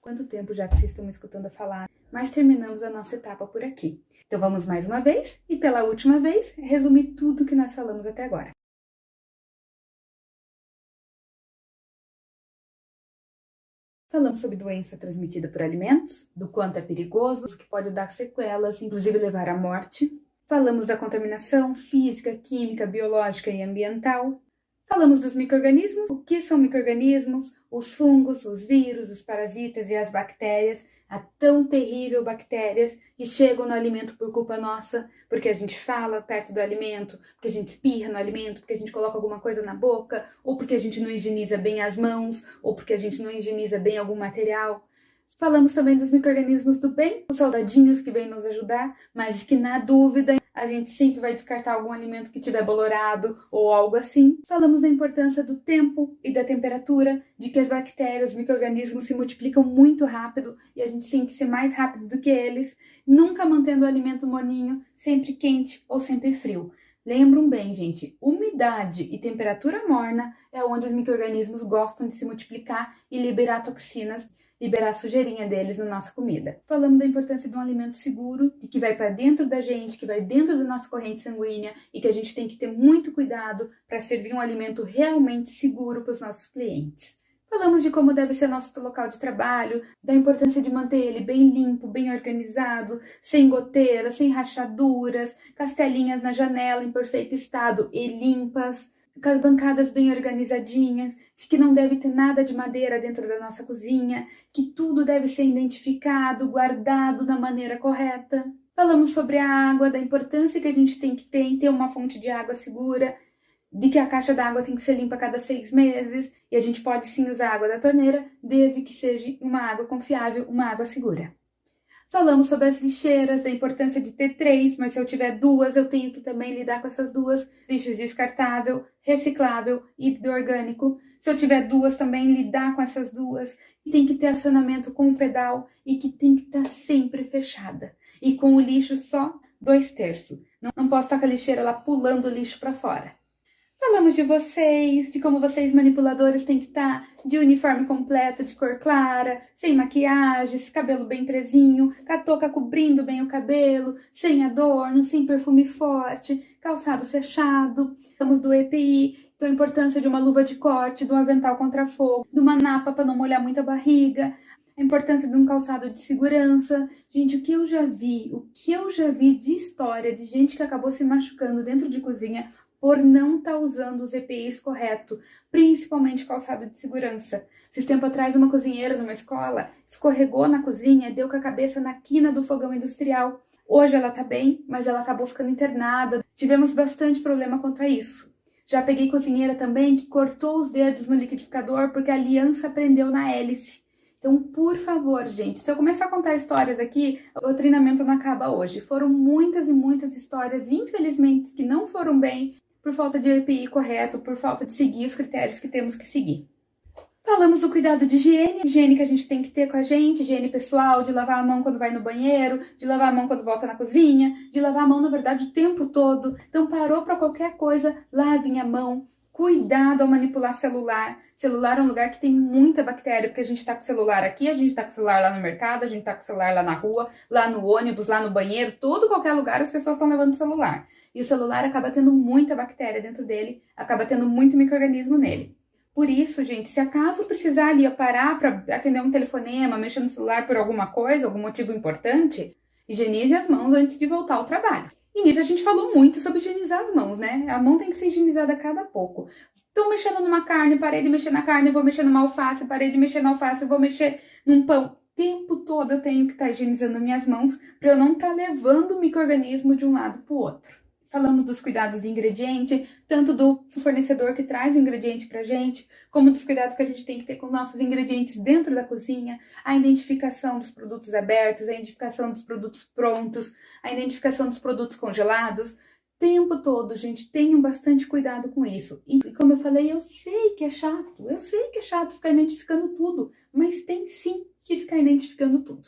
Quanto tempo já que vocês estão me escutando falar, mas terminamos a nossa etapa por aqui. Então vamos mais uma vez e pela última vez resumir tudo que nós falamos até agora. Falamos sobre doença transmitida por alimentos, do quanto é perigoso, que pode dar sequelas, inclusive levar à morte. Falamos da contaminação física, química, biológica e ambiental. Falamos dos micro-organismos, o que são micro-organismos, os fungos, os vírus, os parasitas e as bactérias, a tão terrível bactérias que chegam no alimento por culpa nossa, porque a gente fala perto do alimento, porque a gente espirra no alimento, porque a gente coloca alguma coisa na boca, ou porque a gente não higieniza bem as mãos, ou porque a gente não higieniza bem algum material. Falamos também dos micro-organismos do bem, os soldadinhos que vêm nos ajudar, mas que na dúvida a gente sempre vai descartar algum alimento que tiver bolorado ou algo assim. Falamos da importância do tempo e da temperatura, de que as bactérias, os micro-organismos se multiplicam muito rápido e a gente tem que ser mais rápido do que eles, nunca mantendo o alimento morninho, sempre quente ou sempre frio. Lembram bem, gente, umidade e temperatura morna é onde os micro-organismos gostam de se multiplicar e liberar toxinas, liberar a sujeirinha deles na nossa comida. Falamos da importância de um alimento seguro, de que vai para dentro da gente, que vai dentro da nossa corrente sanguínea e que a gente tem que ter muito cuidado para servir um alimento realmente seguro para os nossos clientes. Falamos de como deve ser nosso local de trabalho, da importância de manter ele bem limpo, bem organizado, sem goteiras, sem rachaduras, com as telinhas na janela em perfeito estado e limpas, com as bancadas bem organizadinhas, de que não deve ter nada de madeira dentro da nossa cozinha, que tudo deve ser identificado, guardado da maneira correta. Falamos sobre a água, da importância que a gente tem que ter em ter uma fonte de água segura, de que a caixa d'água tem que ser limpa a cada 6 meses e a gente pode sim usar a água da torneira, desde que seja uma água confiável, uma água segura. Falamos sobre as lixeiras, da importância de ter 3, mas se eu tiver 2, eu tenho que também lidar com essas 2, lixos descartável, reciclável e orgânico. Se eu tiver 2, também lidar com essas 2, e tem que ter acionamento com o pedal e que tem que estar sempre fechada. E com o lixo só 2/3. Não posso estar com a lixeira lá pulando o lixo para fora. Falamos de vocês, de como vocês manipuladores têm que estar de uniforme completo, de cor clara, sem maquiagem, cabelo bem presinho, com a touca cobrindo bem o cabelo, sem adorno, sem perfume forte, calçado fechado. Falamos do EPI, da importância de uma luva de corte, do avental contra fogo, de uma napa para não molhar muito a barriga, a importância de um calçado de segurança. Gente, o que eu já vi de história de gente que acabou se machucando dentro de cozinha por não estar usando os EPIs correto, principalmente calçado de segurança. Esses tempos atrás, uma cozinheira numa escola escorregou na cozinha e deu com a cabeça na quina do fogão industrial. Hoje ela tá bem, mas ela acabou ficando internada. Tivemos bastante problema quanto a isso. Já peguei cozinheira também que cortou os dedos no liquidificador porque a aliança prendeu na hélice. Então, por favor, gente, se eu começar a contar histórias aqui, o treinamento não acaba hoje. Foram muitas e muitas histórias, infelizmente, que não foram bem, por falta de EPI correto, por falta de seguir os critérios que temos que seguir. Falamos do cuidado de higiene que a gente tem que ter com a gente, higiene pessoal, de lavar a mão quando vai no banheiro, de lavar a mão quando volta na cozinha, de lavar a mão, na verdade, o tempo todo. Então, parou para qualquer coisa, lavem a mão. Cuidado ao manipular celular. Celular é um lugar que tem muita bactéria, porque a gente tá com o celular aqui, a gente tá com o celular lá no mercado, a gente tá com o celular lá na rua, lá no ônibus, lá no banheiro, qualquer lugar as pessoas estão levando o celular. E o celular acaba tendo muita bactéria dentro dele, acaba tendo muito micro-organismo nele. Por isso, gente, se acaso precisar ali parar para atender um telefonema, mexer no celular por alguma coisa, algum motivo importante, higienize as mãos antes de voltar ao trabalho. E nisso a gente falou muito sobre higienizar as mãos, né? A mão tem que ser higienizada a cada pouco. Tô mexendo numa carne, parei de mexer na carne, vou mexer numa alface, parei de mexer na alface, vou mexer num pão. O tempo todo eu tenho que estar higienizando minhas mãos para eu não estar levando o micro-organismo de um lado para o outro. Falando dos cuidados de ingrediente, tanto do fornecedor que traz o ingrediente pra gente, como dos cuidados que a gente tem que ter com nossos ingredientes dentro da cozinha, a identificação dos produtos abertos, a identificação dos produtos prontos, a identificação dos produtos congelados. O tempo todo, gente, tenham bastante cuidado com isso. E como eu falei, eu sei que é chato ficar identificando tudo, mas tem sim que ficar identificando tudo.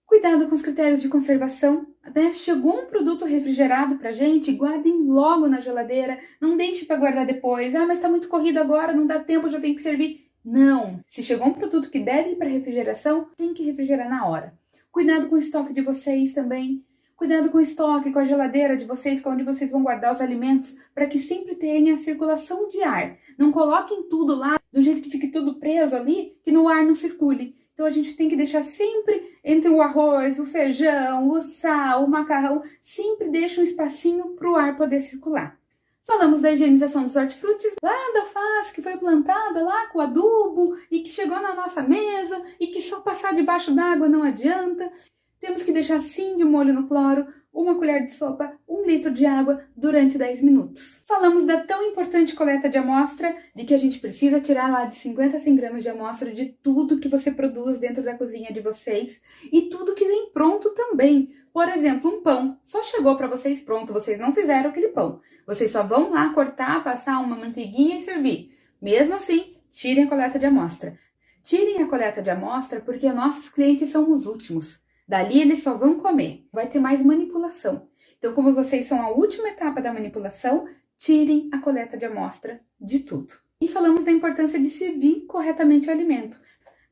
Cuidado com os critérios de conservação, né? Chegou um produto refrigerado pra gente, guardem logo na geladeira, não deixe para guardar depois. Ah, mas tá muito corrido agora, não dá tempo, já tem que servir. Não! Se chegou um produto que deve ir para refrigeração, tem que refrigerar na hora. Cuidado com o estoque de vocês também. Cuidado com o estoque, com a geladeira de vocês, onde vocês vão guardar os alimentos, para que sempre tenha circulação de ar. Não coloquem tudo lá do jeito que fique tudo preso ali, que no ar não circule. Então a gente tem que deixar sempre entre o arroz, o feijão, o sal, o macarrão, sempre deixa um espacinho para o ar poder circular. Falamos da higienização dos hortifrutis, lá da alface que foi plantada lá com adubo e que chegou na nossa mesa e que só passar debaixo d'água não adianta. Temos que deixar sim de molho no cloro, 1 colher de sopa, 1 litro de água durante 10 minutos. Falamos da tão importante coleta de amostra, de que a gente precisa tirar lá de 50 a 100 gramas de amostra de tudo que você produz dentro da cozinha de vocês e tudo que vem pronto também. Por exemplo, um pão. Só chegou para vocês pronto, vocês não fizeram aquele pão. Vocês só vão lá cortar, passar uma manteiguinha e servir. Mesmo assim, tirem a coleta de amostra. Tirem a coleta de amostra porque nossos clientes são os últimos. Dali eles só vão comer. Vai ter mais manipulação. Então, como vocês são a última etapa da manipulação, tirem a coleta de amostra de tudo. E falamos da importância de servir corretamente o alimento.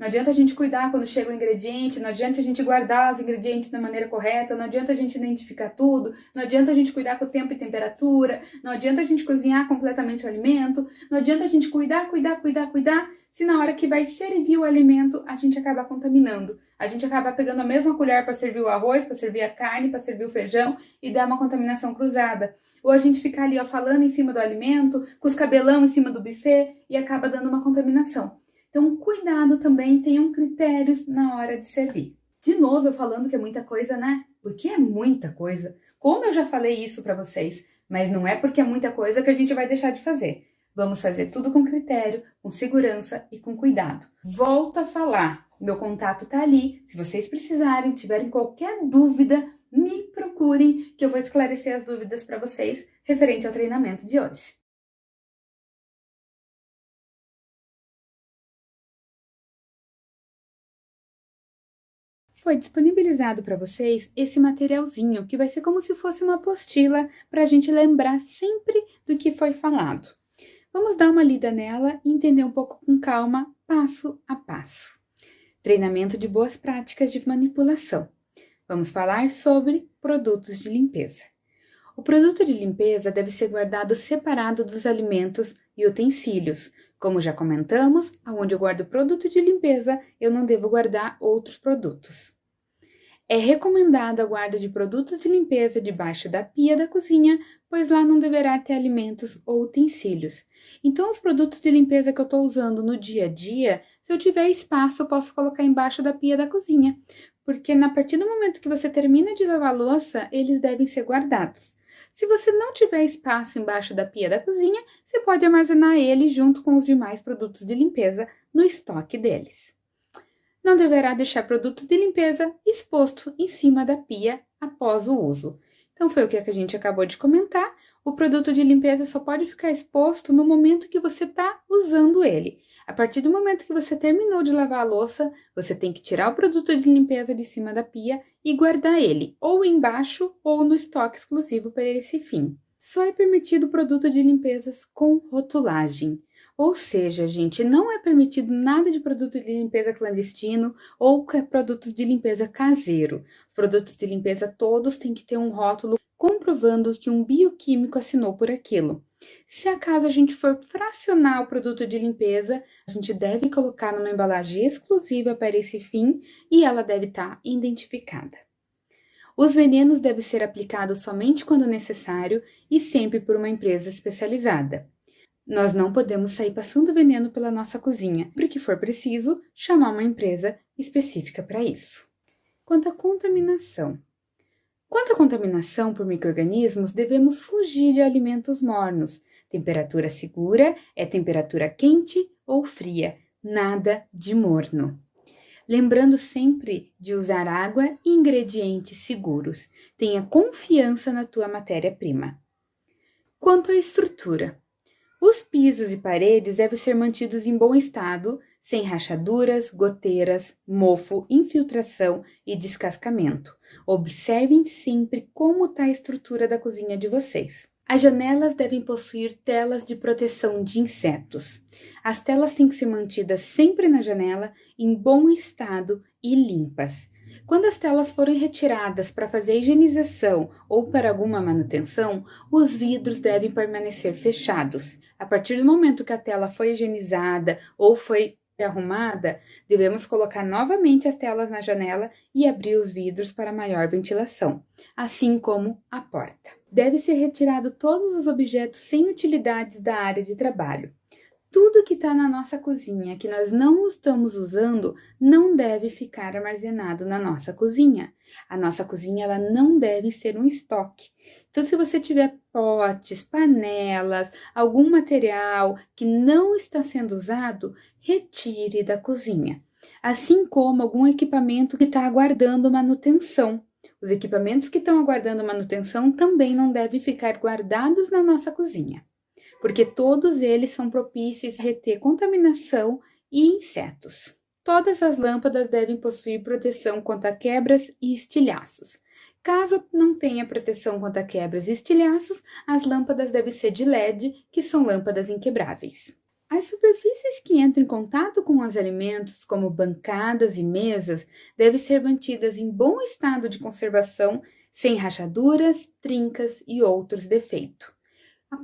Não adianta a gente cuidar quando chega o ingrediente, não adianta a gente guardar os ingredientes da maneira correta, não adianta a gente identificar tudo, não adianta a gente cuidar com o tempo e temperatura, não adianta a gente cozinhar completamente o alimento, não adianta a gente cuidar, se na hora que vai servir o alimento a gente acaba contaminando. A gente acaba pegando a mesma colher para servir o arroz, para servir a carne, para servir o feijão e dá uma contaminação cruzada. Ou a gente fica ali falando em cima do alimento, com os cabelão em cima do buffet e acaba dando uma contaminação. Então, cuidado também, tenham critérios na hora de servir. De novo, eu falando que é muita coisa, né? Porque é muita coisa. Como eu já falei isso para vocês, mas não é porque é muita coisa que a gente vai deixar de fazer. Vamos fazer tudo com critério, com segurança e com cuidado. Volto a falar, meu contato tá ali. Se vocês precisarem, tiverem qualquer dúvida, me procurem que eu vou esclarecer as dúvidas para vocês referente ao treinamento de hoje. Foi disponibilizado para vocês esse materialzinho, que vai ser como se fosse uma apostila para a gente lembrar sempre do que foi falado. Vamos dar uma lida nela e entender um pouco com calma, passo a passo. Treinamento de boas práticas de manipulação. Vamos falar sobre produtos de limpeza. O produto de limpeza deve ser guardado separado dos alimentos e utensílios. Como já comentamos, aonde eu guardo produto de limpeza, eu não devo guardar outros produtos. É recomendada a guarda de produtos de limpeza debaixo da pia da cozinha, pois lá não deverá ter alimentos ou utensílios. Então, os produtos de limpeza que eu estou usando no dia a dia, se eu tiver espaço, eu posso colocar embaixo da pia da cozinha, porque a partir do momento que você termina de lavar a louça, eles devem ser guardados. Se você não tiver espaço embaixo da pia da cozinha, você pode armazenar ele junto com os demais produtos de limpeza no estoque deles. Não deverá deixar produtos de limpeza exposto em cima da pia após o uso. Então, foi o que a gente acabou de comentar. O produto de limpeza só pode ficar exposto no momento que você está usando ele. A partir do momento que você terminou de lavar a louça, você tem que tirar o produto de limpeza de cima da pia e guardar ele, ou embaixo ou no estoque exclusivo para esse fim. Só é permitido produto de limpezas com rotulagem. Ou seja, gente, não é permitido nada de produto de limpeza clandestino ou produtos de limpeza caseiro. Os produtos de limpeza todos têm que ter um rótulo comprovando que um bioquímico assinou por aquilo. Se acaso a gente for fracionar o produto de limpeza, a gente deve colocar numa embalagem exclusiva para esse fim e ela deve estar identificada. Os venenos devem ser aplicados somente quando necessário e sempre por uma empresa especializada. Nós não podemos sair passando veneno pela nossa cozinha, porque for preciso chamar uma empresa específica para isso. Quanto à contaminação. Quanto à contaminação por micro-organismos, devemos fugir de alimentos mornos. Temperatura segura é temperatura quente ou fria, nada de morno. Lembrando sempre de usar água e ingredientes seguros. Tenha confiança na tua matéria-prima. Quanto à estrutura. Os pisos e paredes devem ser mantidos em bom estado, sem rachaduras, goteiras, mofo, infiltração e descascamento. Observem sempre como está a estrutura da cozinha de vocês. As janelas devem possuir telas de proteção de insetos. As telas têm que ser mantidas sempre na janela, em bom estado e limpas. Quando as telas forem retiradas para fazer a higienização ou para alguma manutenção, os vidros devem permanecer fechados. A partir do momento que a tela foi higienizada ou foi arrumada, devemos colocar novamente as telas na janela e abrir os vidros para maior ventilação, assim como a porta. Deve ser retirado todos os objetos sem utilidades da área de trabalho. Tudo que está na nossa cozinha que nós não estamos usando não deve ficar armazenado na nossa cozinha. A nossa cozinha ela não deve ser um estoque. Então, se você tiver potes, panelas, algum material que não está sendo usado, retire da cozinha. Assim como algum equipamento que está aguardando manutenção. Os equipamentos que estão aguardando manutenção também não devem ficar guardados na nossa cozinha, porque todos eles são propícios a reter contaminação e insetos. Todas as lâmpadas devem possuir proteção contra quebras e estilhaços. Caso não tenha proteção contra quebras e estilhaços, as lâmpadas devem ser de LED, que são lâmpadas inquebráveis. As superfícies que entram em contato com os alimentos, como bancadas e mesas, devem ser mantidas em bom estado de conservação, sem rachaduras, trincas e outros defeitos.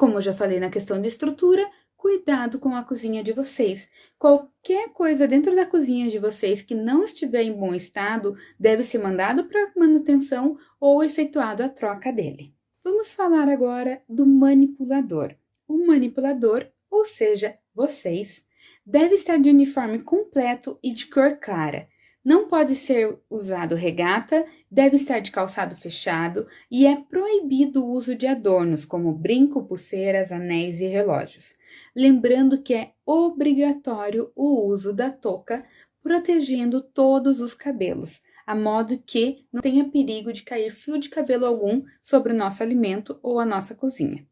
Como eu já falei na questão de estrutura, cuidado com a cozinha de vocês. Qualquer coisa dentro da cozinha de vocês que não estiver em bom estado deve ser mandado para manutenção ou efetuado a troca dele. Vamos falar agora do manipulador. O manipulador, ou seja, vocês, deve estar de uniforme completo e de cor clara. Não pode ser usado regata, deve estar de calçado fechado e é proibido o uso de adornos, como brinco, pulseiras, anéis e relógios. Lembrando que é obrigatório o uso da touca, protegendo todos os cabelos, a modo que não tenha perigo de cair fio de cabelo algum sobre o nosso alimento ou a nossa cozinha.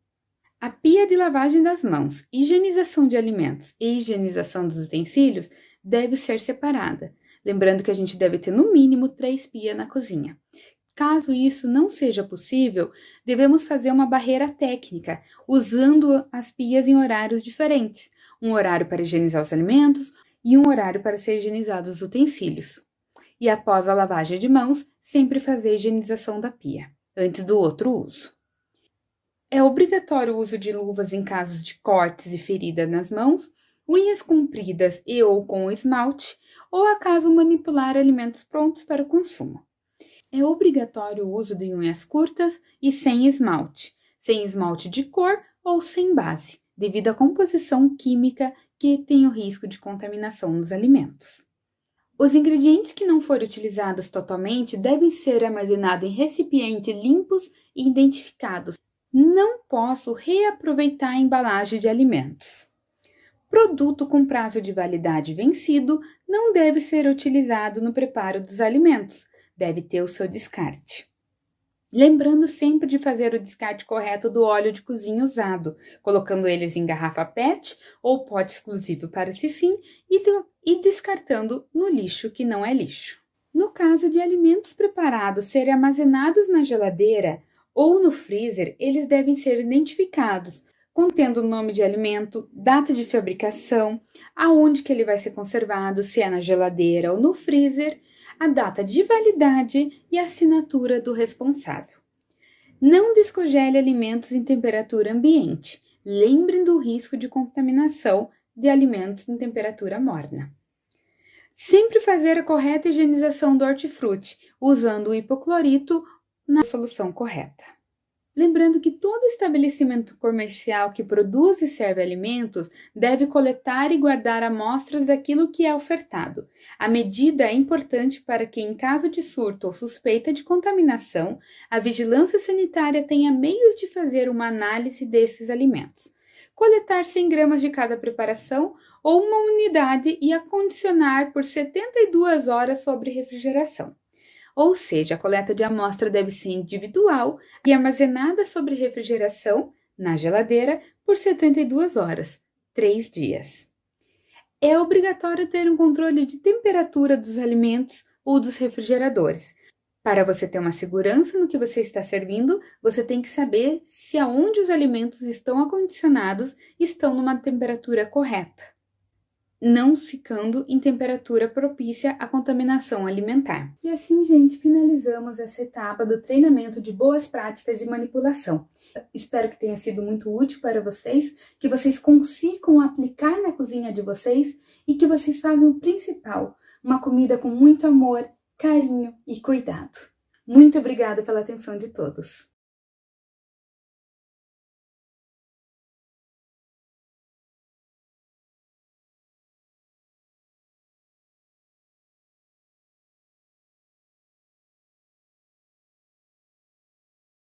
A pia de lavagem das mãos, higienização de alimentos e higienização dos utensílios deve ser separada. Lembrando que a gente deve ter no mínimo 3 pias na cozinha. Caso isso não seja possível, devemos fazer uma barreira técnica, usando as pias em horários diferentes. Um horário para higienizar os alimentos e um horário para ser higienizados os utensílios. E após a lavagem de mãos, sempre fazer a higienização da pia, antes do outro uso. É obrigatório o uso de luvas em casos de cortes e feridas nas mãos, unhas compridas e ou com esmalte, ou acaso manipular alimentos prontos para o consumo. É obrigatório o uso de unhas curtas e sem esmalte de cor ou sem base, devido à composição química que tem o risco de contaminação nos alimentos. Os ingredientes que não forem utilizados totalmente devem ser armazenados em recipientes limpos e identificados. Não posso reaproveitar a embalagem de alimentos. Produto com prazo de validade vencido não deve ser utilizado no preparo dos alimentos, deve ter o seu descarte. Lembrando sempre de fazer o descarte correto do óleo de cozinha usado, colocando eles em garrafa PET ou pote exclusivo para esse fim e descartando no lixo que não é lixo. No caso de alimentos preparados serem armazenados na geladeira ou no freezer, eles devem ser identificados, contendo o nome de alimento, data de fabricação, aonde que ele vai ser conservado, se é na geladeira ou no freezer, a data de validade e a assinatura do responsável. Não descongele alimentos em temperatura ambiente. Lembrem do risco de contaminação de alimentos em temperatura morna. Sempre fazer a correta higienização do hortifruti, usando o hipoclorito na solução correta. Lembrando que todo estabelecimento comercial que produz e serve alimentos deve coletar e guardar amostras daquilo que é ofertado. A medida é importante para que, em caso de surto ou suspeita de contaminação, a vigilância sanitária tenha meios de fazer uma análise desses alimentos. Coletar 100 gramas de cada preparação ou uma unidade e acondicionar por 72 horas sobre refrigeração. Ou seja, a coleta de amostra deve ser individual e armazenada sobre refrigeração na geladeira por 72 horas, 3 dias. É obrigatório ter um controle de temperatura dos alimentos ou dos refrigeradores. Para você ter uma segurança no que você está servindo, você tem que saber se aonde os alimentos estão acondicionados estão numa temperatura correta, não ficando em temperatura propícia à contaminação alimentar. E assim, gente, finalizamos essa etapa do treinamento de boas práticas de manipulação. Espero que tenha sido muito útil para vocês, que vocês consigam aplicar na cozinha de vocês e que vocês façam o principal, uma comida com muito amor, carinho e cuidado. Muito obrigada pela atenção de todos.